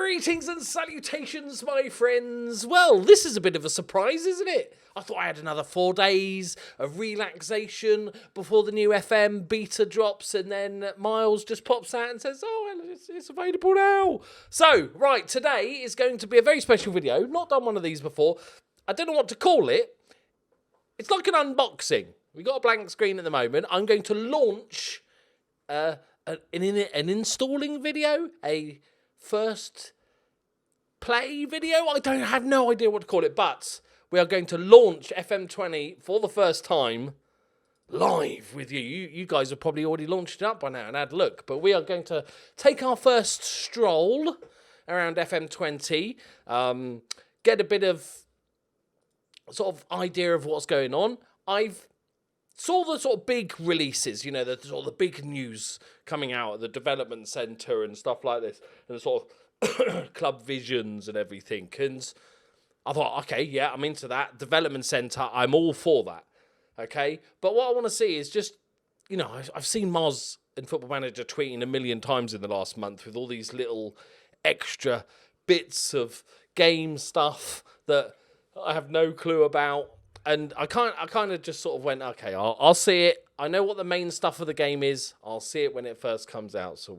Greetings and salutations, my friends. Well, this is a bit of a surprise, isn't it? I thought I had another 4 days of relaxation before the new FM beta drops, and then Miles just pops out and says, oh, well, it's available now. So, right, today is going to be a very special video. Not done one of these before. I don't know what to call it. It's like an unboxing. We've got a blank screen at the moment. I'm going to launch an installing video, a first play video. I have no idea what to call it, but we are going to launch FM20 for the first time live with you. You guys have probably already launched it up by now and had a look, but we are going to take our first stroll around FM20, get a bit of sort of idea of what's going on. I've saw the sort of big releases, you know, the sort of the big news coming out at the development centre and stuff like this, and the sort of club visions and everything. And I thought, okay, yeah, I'm into that. Development centre, I'm all for that. Okay? But what I want to see is just, you know, I've seen Moz and Football Manager tweeting a million times in the last month with all these little extra bits of game stuff that I have no clue about. And I kind of just sort of went, okay, I'll see it. I know what the main stuff of the game is. I'll see it when it first comes out. So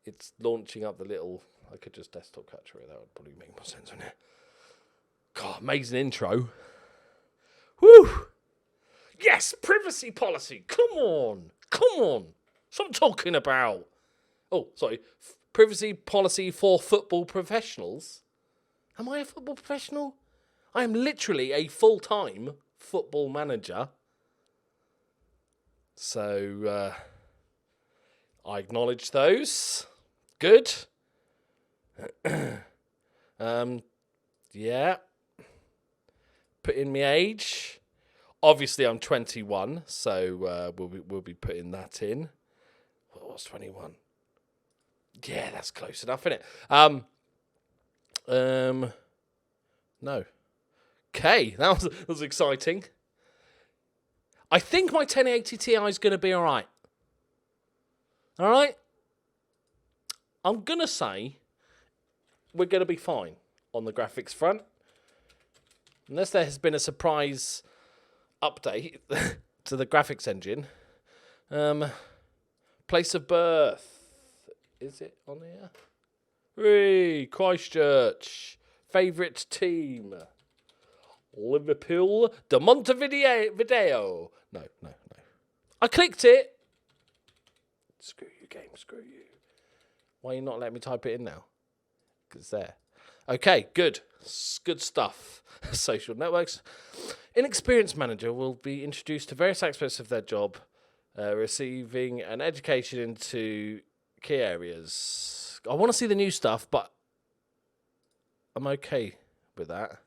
it's launching up the little, I could just desktop capture it. That would probably make more sense, wouldn't it? God, amazing intro. Whew. Yes, privacy policy. Come on. That's what I'm talking about. Oh, sorry. Privacy policy for football professionals. Am I a football professional? I am literally a full-time football manager. So, I acknowledge those. Good. Yeah. Put in my age. Obviously, I'm 21, so we'll be putting that in. What was 21? Yeah, that's close enough, isn't it? No. Okay, that was exciting. I think my 1080 Ti is going to be all right. All right? I'm going to say we're going to be fine on the graphics front. Unless there has been a surprise update to the graphics engine. Place of birth. Is it on here? Hey, Christchurch. Favourite team. Liverpool de Montevideo. No. I clicked it. Screw you, game. Screw you. Why are you not letting me type it in now? Because it's there. Okay, good. Good stuff. Social networks. Inexperienced manager will be introduced to various aspects of their job, receiving an education into key areas. I want to see the new stuff, but I'm okay with that.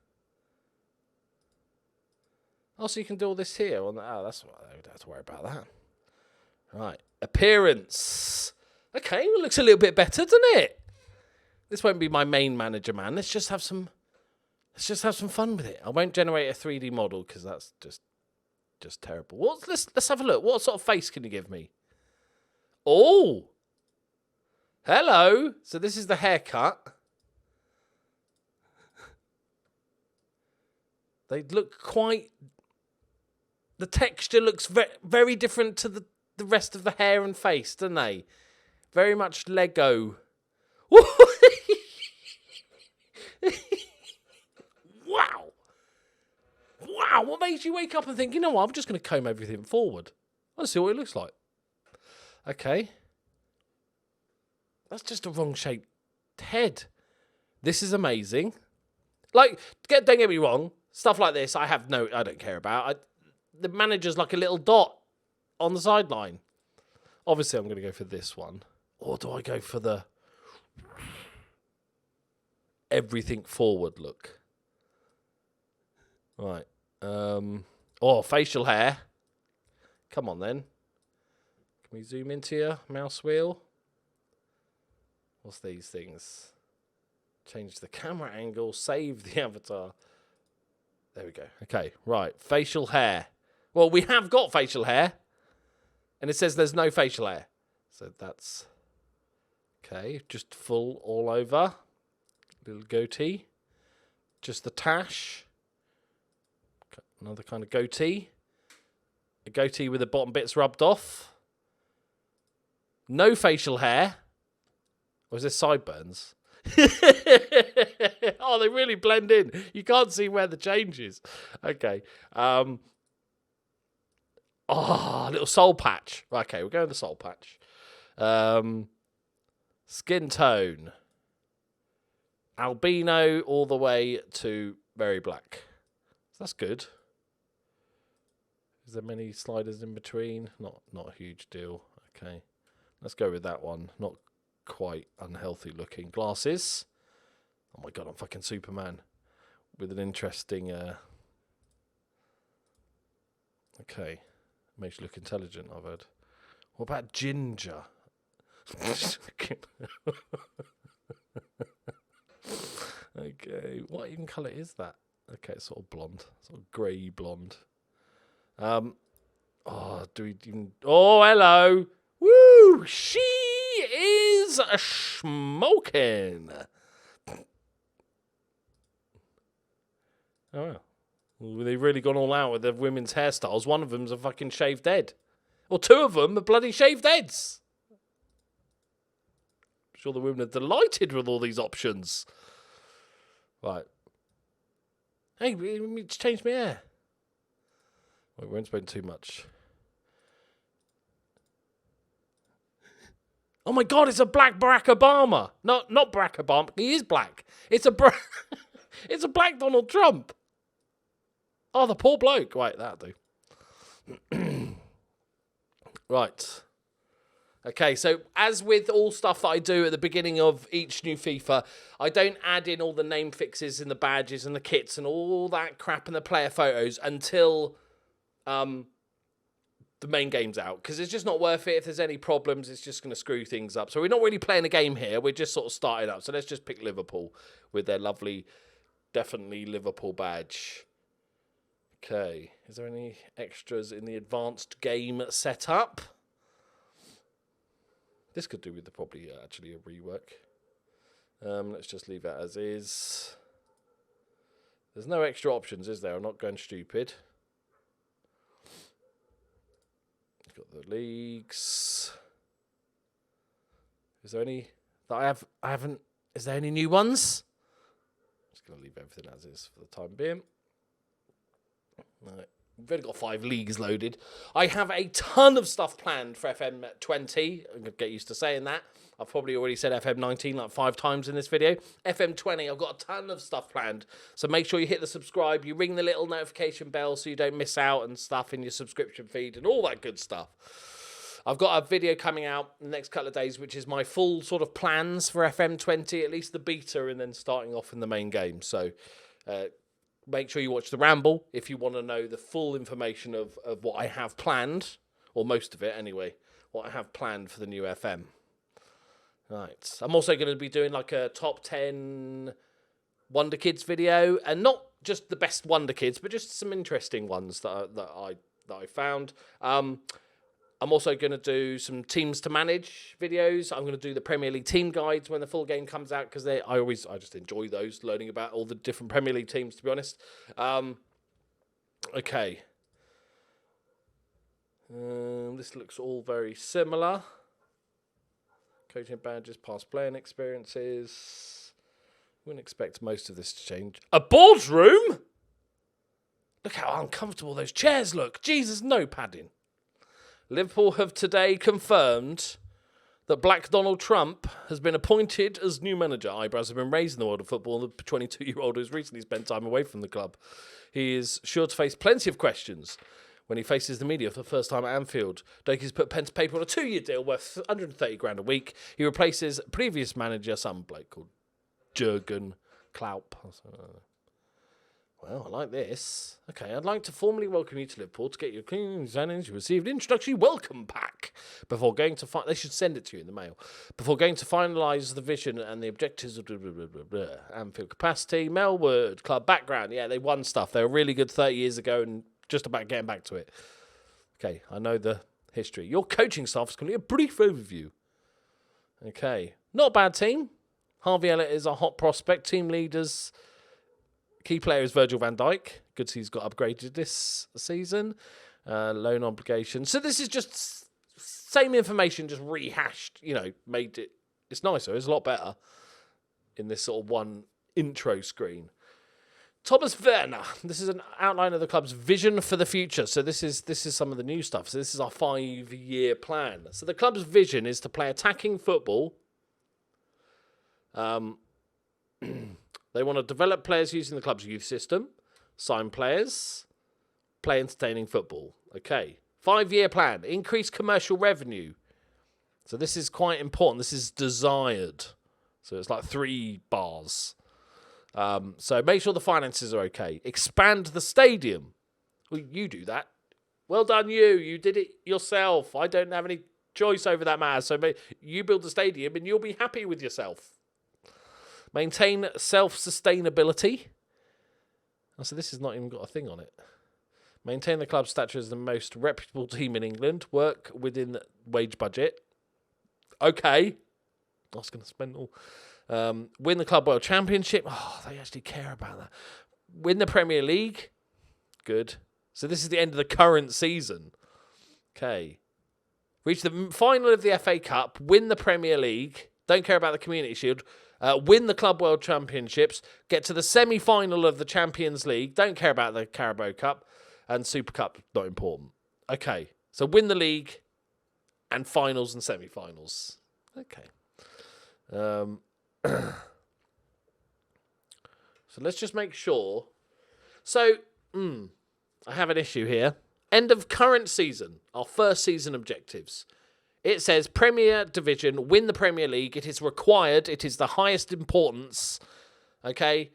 Oh, so you can do all this here. Oh, that's what I don't have to worry about that. Right. Appearance. Okay, well, looks a little bit better, doesn't it? This won't be my main manager, man. Let's just have some fun with it. I won't generate a 3D model because that's just terrible. Let's have a look. What sort of face can you give me? Oh. Hello. So this is the haircut. They look quite... The texture looks very different to the rest of the hair and face, don't they? Very much Lego. Wow. What makes you wake up and think, you know what, I'm just going to comb everything forward. Let's see what it looks like. Okay. That's just a wrong shaped head. This is amazing. Like, don't get me wrong. Stuff like this, I don't care about. The manager's like a little dot on the sideline. Obviously, I'm going to go for this one. Or do I go for the everything forward look? Right. Facial hair. Come on, then. Can we zoom into your mouse wheel? What's these things? Change the camera angle. Save the avatar. There we go. Okay, right. Facial hair. Well, we have got facial hair. And it says there's no facial hair. So that's Okay, just full all over. Little goatee. Just the tash. Another kind of goatee. A goatee with the bottom bits rubbed off. No facial hair. Or is this sideburns? Oh, they really blend in. You can't see where the change is. Okay. Oh, little soul patch. Okay, we're going with the soul patch. Skin tone. Albino all the way to very black. That's good. Is there many sliders in between? Not a huge deal. Okay. Let's go with that one. Not quite unhealthy looking. Glasses. Oh my god, I'm fucking Superman. With an interesting okay. Makes you look intelligent, I've heard. What about ginger? Okay, what even colour is that? Okay, it's sort of blonde, sort of grey blonde. Oh, do we even? Oh, hello. Woo! She is smoking. Oh, well, they've really gone all out with their women's hairstyles. One of them's a fucking shaved head. Or two of them are bloody shaved heads. I'm sure the women are delighted with all these options. Right. Hey, we changed my hair. Wait, we won't spend too much. Oh my god, it's a black Barack Obama. No, not Barack Obama. He is black. It's a it's a black Donald Trump. Oh, the poor bloke. Right, that'll do. Right. Okay, so as with all stuff that I do at the beginning of each new FIFA, I don't add in all the name fixes and the badges and the kits and all that crap and the player photos until the main game's out, because it's just not worth it. If there's any problems, it's just going to screw things up. So we're not really playing a game here. We're just sort of starting up. So let's just pick Liverpool with their lovely, definitely Liverpool badge. Okay, is there any extras in the advanced game setup? This could do with probably actually a rework. Let's just leave that as is. There's no extra options, is there? I'm not going stupid. Got the leagues. Is there any that I haven't? Is there any new ones? I'm just going to leave everything as is for the time being. Right. We've only got 5 leagues loaded. I have a ton of stuff planned for FM20. I'm going to get used to saying that. I've probably already said FM19 like 5 times in this video. FM20, I've got a ton of stuff planned. So make sure you hit the subscribe. You ring the little notification bell so you don't miss out and stuff in your subscription feed and all that good stuff. I've got a video coming out in the next couple of days, which is my full sort of plans for FM20, at least the beta, and then starting off in the main game. So make sure you watch the Ramble if you want to know the full information of what I have planned, or most of it anyway, what I have planned for the new FM. Right. I'm also going to be doing like a top 10 Wonder Kids video, and not just the best Wonder Kids, but just some interesting ones that I found. I'm also going to do some teams to manage videos. I'm going to do the Premier League team guides when the full game comes out, because I just enjoy those, learning about all the different Premier League teams, to be honest. Okay. This looks all very similar. Coaching badges, past playing experiences. Wouldn't expect most of this to change. A boardroom? Look how uncomfortable those chairs look. Jesus, no padding. Liverpool have today confirmed that Black Donald Trump has been appointed as new manager. Eyebrows have been raised in the world of football. The 22-year-old who's recently spent time away from the club. He is sure to face plenty of questions when he faces the media for the first time at Anfield. Doki's put pen to paper on a 2-year deal worth 130 grand a week. He replaces previous manager, some bloke called Jurgen Klopp. Well, I like this. Okay, I'd like to formally welcome you to Liverpool to get your clean signings. You received an introductory welcome pack before going to they should send it to you in the mail. Before going to finalise the vision and the objectives of Anfield capacity, Melwood, club background. Yeah, they won stuff. They were really good 30 years ago and just about getting back to it. Okay, I know the history. Your coaching staff is going to be a brief overview. Okay, Not a bad team. Harvey Elliott is a hot prospect. Team leaders. Key player is Virgil van Dijk. Good to see he's got upgraded this season. Loan obligation. So this is just same information, just rehashed. You know, made it. It's nicer. It's a lot better in this sort of one intro screen. Thomas Werner. This is an outline of the club's vision for the future. So this is some of the new stuff. So this is our 5-year plan. So the club's vision is to play attacking football. They want to develop players using the club's youth system, sign players, play entertaining football. Okay. 5-year plan. Increase commercial revenue. So this is quite important. This is desired. So it's like 3 bars. So make sure the finances are okay. Expand the stadium. Well, you do that. Well done, you. You did it yourself. I don't have any choice over that matter. So you build the stadium and you'll be happy with yourself. Maintain self-sustainability. Oh, so this has not even got a thing on it. Maintain the club's stature as the most reputable team in England. Work within the wage budget. Okay. I was going to spend all... win the Club World Championship. Oh, they actually care about that. Win the Premier League. Good. So this is the end of the current season. Okay. Reach the final of the FA Cup. Win the Premier League. Don't care about the Community Shield. Win the Club World Championships. Get to the semi-final of the Champions League. Don't care about the Carabao Cup. And Super Cup, not important. Okay. So win the league and finals and semi-finals. Okay. So let's just make sure. So, I have an issue here. End of current season, our first season objectives. It says Premier Division, win the Premier League. It is required. It is the highest importance. Okay?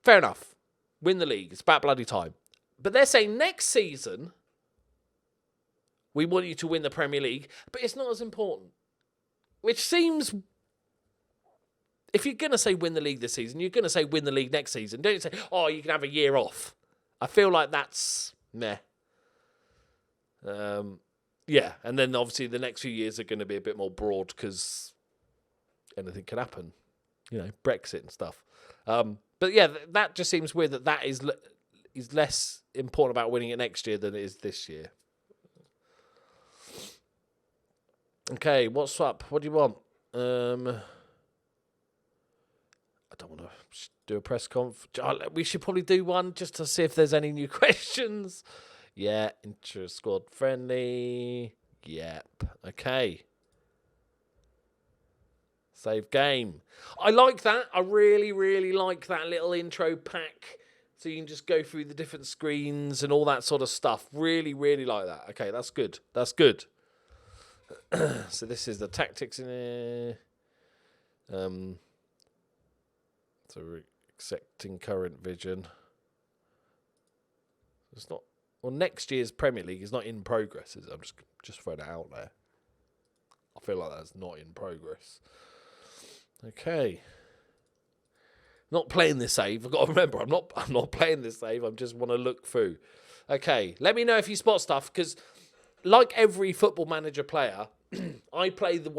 Fair enough. Win the league. It's about bloody time. But they're saying next season, we want you to win the Premier League, but it's not as important. Which seems... If you're going to say win the league this season, you're going to say win the league next season. Don't say, oh, you can have a year off. I feel like that's meh. Yeah, and then obviously the next few years are going to be a bit more broad because anything can happen. You know, Brexit and stuff. But yeah, that just seems weird that is less important about winning it next year than it is this year. Okay, what's up? What do you want? I don't want to do a press conf. We should probably do one just to see if there's any new questions. Yeah, intra-squad friendly. Yep. Okay. Save game. I like that. I really, really like that little intro pack. So you can just go through the different screens and all that sort of stuff. Really, really like that. Okay, that's good. That's good. So this is the tactics in here. So we're accepting current vision. It's not... Well, next year's Premier League is not in progress, is it? I'm just throwing it out there. I feel like that's not in progress. Okay. Not playing this save. I've got to remember, I'm not playing this save. I just want to look through. Okay. Let me know if you spot stuff, because like every Football Manager player, I play the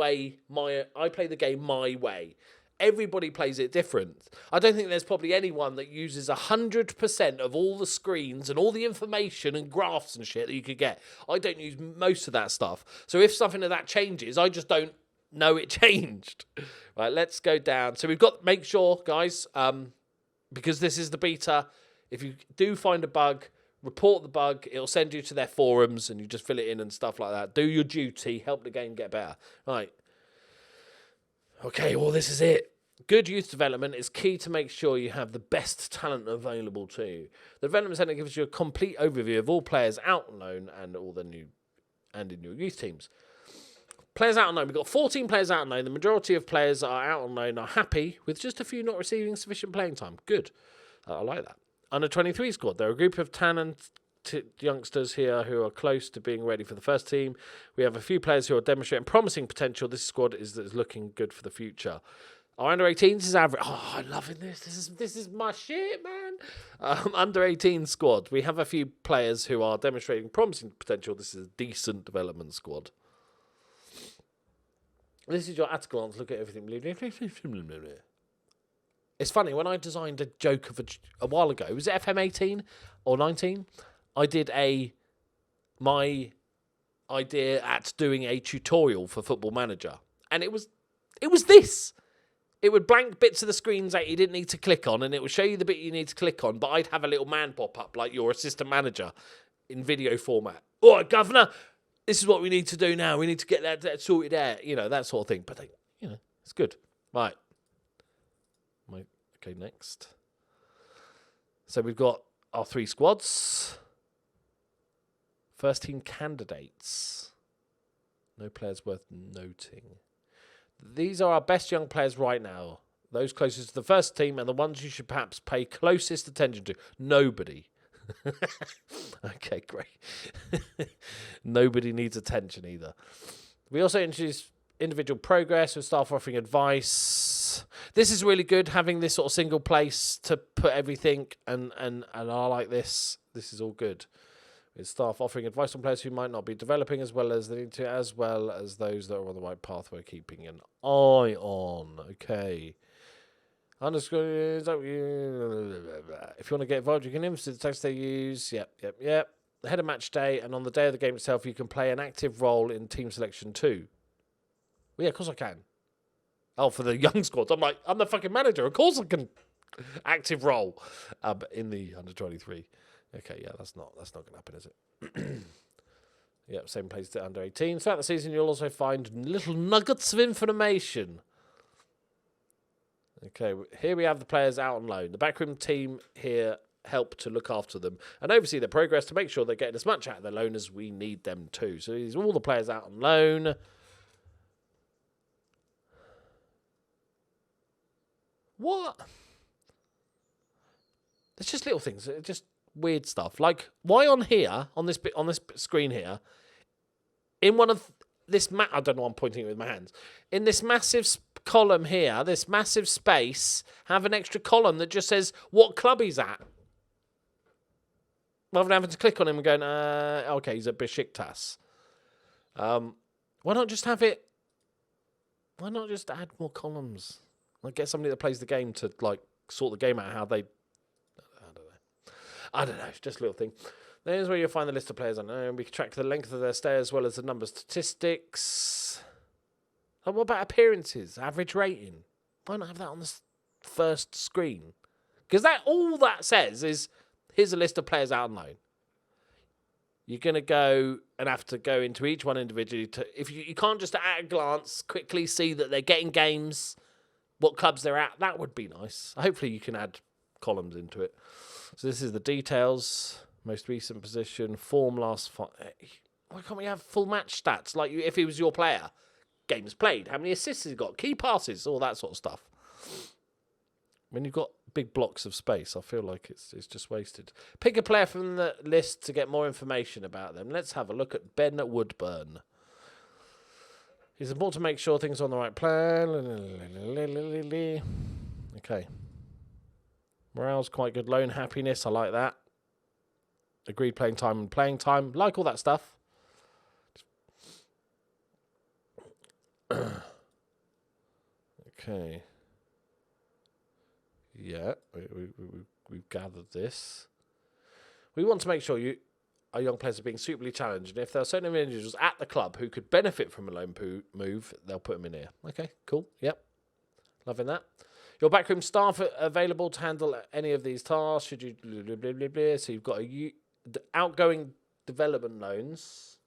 game my way. Everybody plays it different. I don't think there's probably anyone that uses 100% of all the screens and all the information and graphs and shit that you could get. I don't use most of that stuff. So if something of that changes, I just don't know it changed. Right, let's go down. So we've got, make sure, guys, because this is the beta, if you do find a bug, report the bug. It'll send you to their forums and you just fill it in and stuff like that. Do your duty. Help the game get better. Right. Okay, well, this is it. Good youth development is key to make sure you have the best talent available to you. The Development Centre gives you a complete overview of all players out on loan and all the new and in your youth teams. Players out on loan. We've got 14 players out on loan. The majority of players are out on loan are happy, with just a few not receiving sufficient playing time. Good. I like that. Under 23 squad, there are a group of talented youngsters here who are close to being ready for the first team. We have a few players who are demonstrating promising potential. This squad is looking good for the future. Our under 18s is average. Oh, I'm loving this. This is my shit, man. Under 18 squad. We have a few players who are demonstrating promising potential. This is a decent development squad. This is your at a glance look at everything. It's funny, when I designed a joke of a while ago, was it FM 18 or 19? I did my idea at doing a tutorial for Football Manager. And it was this. It would blank bits of the screens that you didn't need to click on, and it would show you the bit you need to click on, but I'd have a little man pop up like your assistant manager in video format. All right, governor, this is what we need to do now. We need to get that sorted out, that sort of thing. But, it's good. Right. Okay, next. So we've got our 3 squads. First team candidates. No players worth noting. These are our best young players right now. Those closest to the first team and the ones you should perhaps pay closest attention to. Nobody. Okay, great. Nobody needs attention either. We also introduced individual progress with staff offering advice. This is really good, having this sort of single place to put everything, and I like this. This is all good. With staff offering advice on players who might not be developing as well as they need to, as well as those that are on the right path we're keeping an eye on. Okay. If you want to get involved, you can influence the text they use. Yep. Ahead of match day and on the day of the game itself, you can play an active role in team selection too. Well, yeah, of course I can. Oh, for the young squads. I'm like, I'm the fucking manager. Of course I can active role in the under 23. Okay, yeah, that's not going to happen, is it? Yep, same place to under 18. Throughout the season, you'll also find little nuggets of information. Okay, here we have the players out on loan. The backroom team here help to look after them and oversee their progress to make sure they're getting as much out of their loan as we need them to. So these are all the players out on loan. What? It's just little things. It's just weird stuff. Like, why on here, on this screen here, in one of this I don't know, I'm pointing it with my hands. In this massive column here, this massive space, have an extra column that just says what club he's at. Rather than having to click on him and going, okay, he's at Besiktas. Why not just have it? Why not just add more columns? Like, get somebody that plays the game to, like, sort the game out how they... I don't know. It's just a little thing. There's where you'll find the list of players. I know. We can track the length of their stay as well as the number of statistics. And what about appearances? Average rating? Why not have that on the first screen? Because all that says is, here's a list of players out on loan. You're going to go and have to go into each one individually. If you can't just at a glance quickly see that they're getting games, what clubs they're at. That would be nice. Hopefully you can add columns into it. So this is the details, most recent position, form last fight. Why can't we have full match stats? Like if he was your player, games played, how many assists he's got, key passes, all that sort of stuff. When you've got big blocks of space, I feel like it's just wasted. Pick a player from the list to get more information about them. Let's have a look at Ben Woodburn. It's important to make sure things are on the right plan. Okay. Morale's quite good. Loan happiness, I like that. Agreed playing time and playing time. Like all that stuff. Okay. Yeah, we've gathered this. We want to make sure our young players are being suitably challenged. And if there are certain individuals at the club who could benefit from a loan move, they'll put them in here. Okay, cool. Yep. Loving that. Your backroom staff are available to handle any of these tasks. Should you... Blah, blah, blah, blah. So you've got outgoing development loans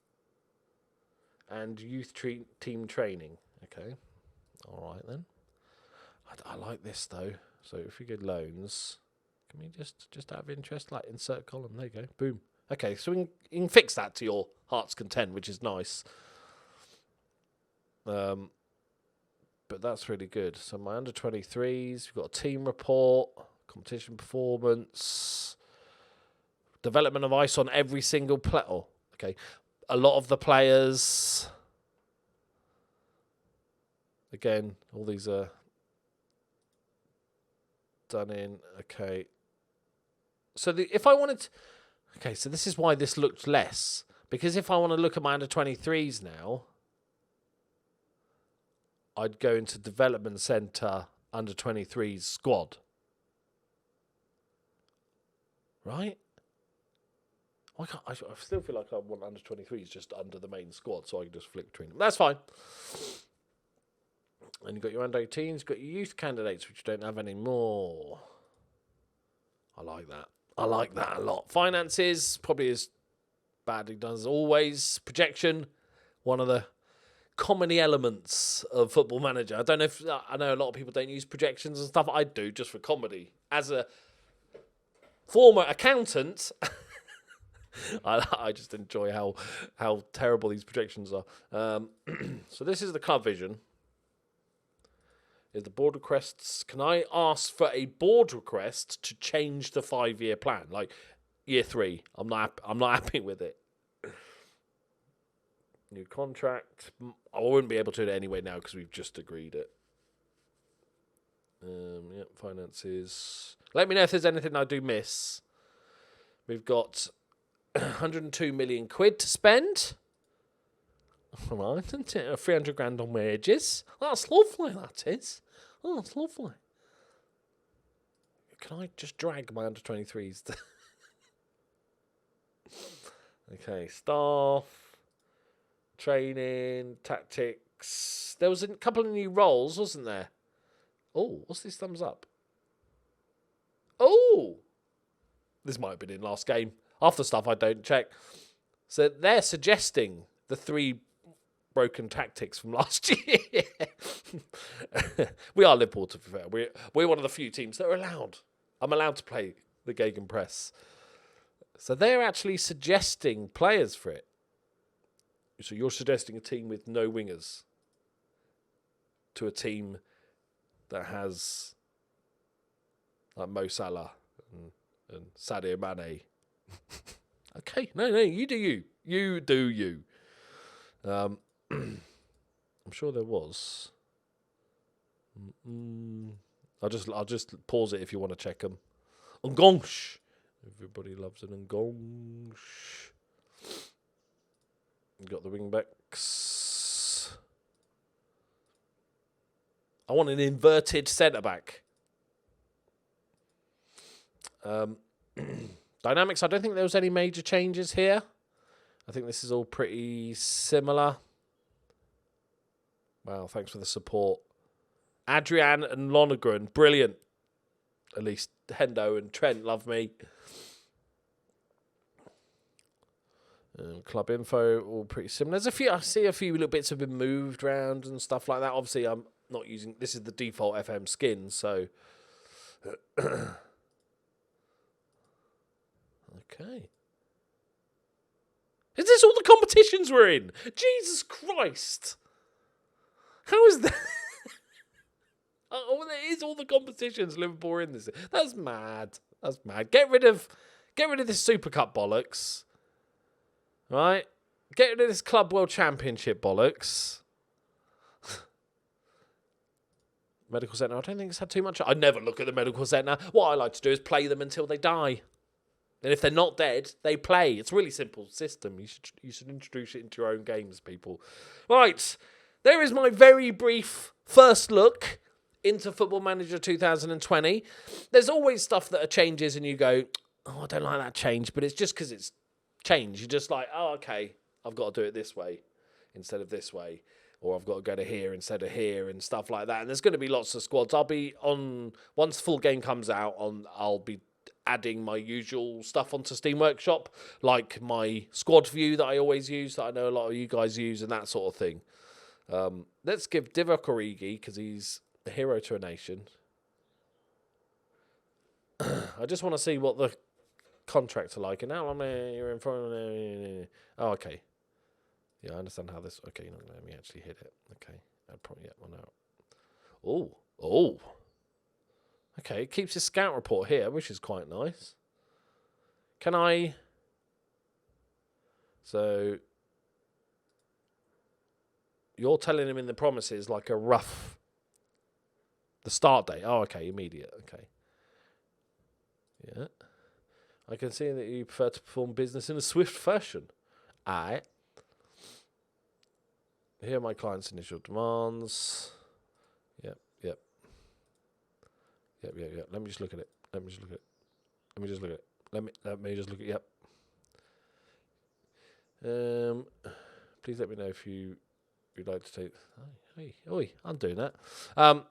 and youth team training. Okay. All right, then. I like this, though. So if we get loans, can we just out of interest, like insert column? There you go. Boom. Okay, so you can fix that to your heart's content, which is nice. But that's really good. So my under 23s, we've got a team report, competition performance, development of ice on every single player. Oh, okay. A lot of the players, again, all these are done in. Okay. So if I wanted to, okay, so this is why this looked less. Because if I want to look at my under 23s now, I'd go into development centre under 23's squad. Right? I still feel like I want under 23s just under the main squad, so I can just flick between them. That's fine. And you've got your under 18s, you've got your youth candidates, which you don't have anymore. I like that. I like that a lot. Finances, probably as badly done as always. Projection, one of the comedy elements of Football Manager. I know a lot of people don't use projections and stuff. I do, just for comedy. As a former accountant, I just enjoy how terrible these projections are. So this is the club vision. Is the board requests? Can I ask for a board request to change the 5-year plan? Like year 3, I'm not happy with it. New contract. I wouldn't be able to do it anyway now because we've just agreed it. Yep, finances. Let me know if there's anything I do miss. We've got 102 million quid to spend. All right, 300 grand on wages. That's lovely, that is. Oh, that's lovely. Can I just drag my under 23s? Okay, staff, training, tactics. There was a couple of new roles, wasn't there? Oh, what's this thumbs up? Oh! This might have been in last game. Half the stuff I don't check. So they're suggesting the 3 broken tactics from last year. We are Liverpool, to be fair. We're one of the few teams that are allowed. I'm allowed to play the Gegenpress. So they're actually suggesting players for it. So you're suggesting a team with no wingers to a team that has like Mo Salah and Sadio Mane. Okay, no, you do you. You do you. I'm sure there was. I'll just pause it if you want to check them. Ungonsh. Everybody loves an Ungonsh. Got the wing backs. I want an inverted centre back. Dynamics, I don't think there was any major changes here. I think this is all pretty similar. Wow, thanks for the support. Adrian and Lonergan, brilliant. At least Hendo and Trent love me. Club info, all pretty similar. I see a few little bits have been moved around and stuff like that. Obviously, I'm not using, this is the default FM skin, so. Okay. Is this all the competitions we're in? Jesus Christ. How is that? Oh, there is all the competitions Liverpool are in this. That's mad. That's mad. Get rid of this Super Cup bollocks. Right? Get rid of this Club World Championship bollocks. Medical Centre, I don't think it's had too much. I never look at the Medical Centre. What I like to do is play them until they die. And if they're not dead, they play. It's a really simple system. You should introduce it into your own games, people. Right. There is my very brief first look into Football Manager 2020. There's always stuff that are changes and you go, oh, I don't like that change. But it's just because it's change. You're just like, oh, okay, I've got to do it this way instead of this way. Or I've got to go to here instead of here and stuff like that. And there's going to be lots of squads. I'll be on, once the full game comes out, I'll be adding my usual stuff onto Steam Workshop, like my squad view that I always use, that I know a lot of you guys use, and that sort of thing. Let's give Divock Origi, because he's a hero to a nation. I just want to see what the contracts are like. And now you're in front of... Oh, okay. Yeah, I understand how this... Okay, you're not going to let me actually hit it. Okay, I'd probably get one out. Oh. Okay, it keeps his scout report here, which is quite nice. Can I... So... You're telling him in the promises like a rough... The start date. Oh, okay, immediate. Okay. Yeah. I can see that you prefer to perform business in a swift fashion. Aight. Here are my client's initial demands. Yeah. Let me just look at it. Let me just look at it. Let me just look at it. Let me just look at it. Yep. Please let me know if you'd like to take. Oi, I'm doing that. I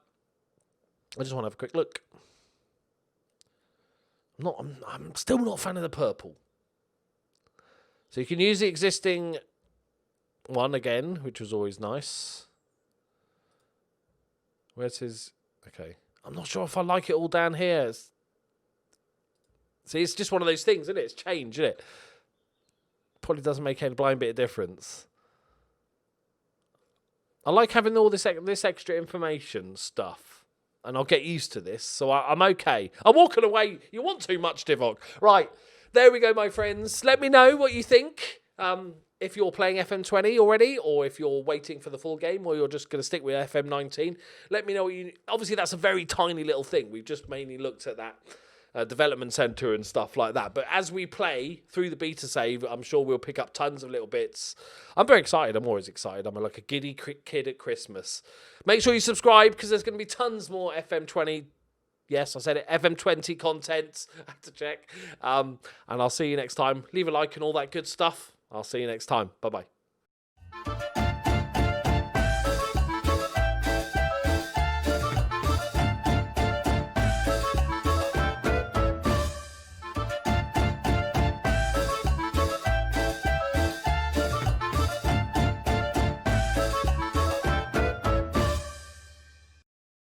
just want to have a quick look. I'm still not a fan of the purple. So you can use the existing one again, which was always nice. Where's his? Okay, I'm not sure if I like it all down here. See, it's just one of those things, isn't it? It's change, isn't it? Probably doesn't make any blind bit of difference. I like having all this extra information stuff, and I'll get used to this, so I'm okay. I'm walking away. You want too much, Divok. Right, there we go, my friends. Let me know what you think. If you're playing FM20 already, or if you're waiting for the full game, or you're just going to stick with FM19, let me know what you... Obviously, that's a very tiny little thing. We've just mainly looked at that development center and stuff like that. But as we play through the beta save, I'm sure we'll pick up tons of little bits. I'm very excited. I'm always excited. I'm like a giddy kid at Christmas. Make sure you subscribe, because there's going to be tons more FM20. Yes, I said it. FM20 content. I had to check. And I'll see you next time. Leave a like and all that good stuff. I'll see you next time. Bye-bye.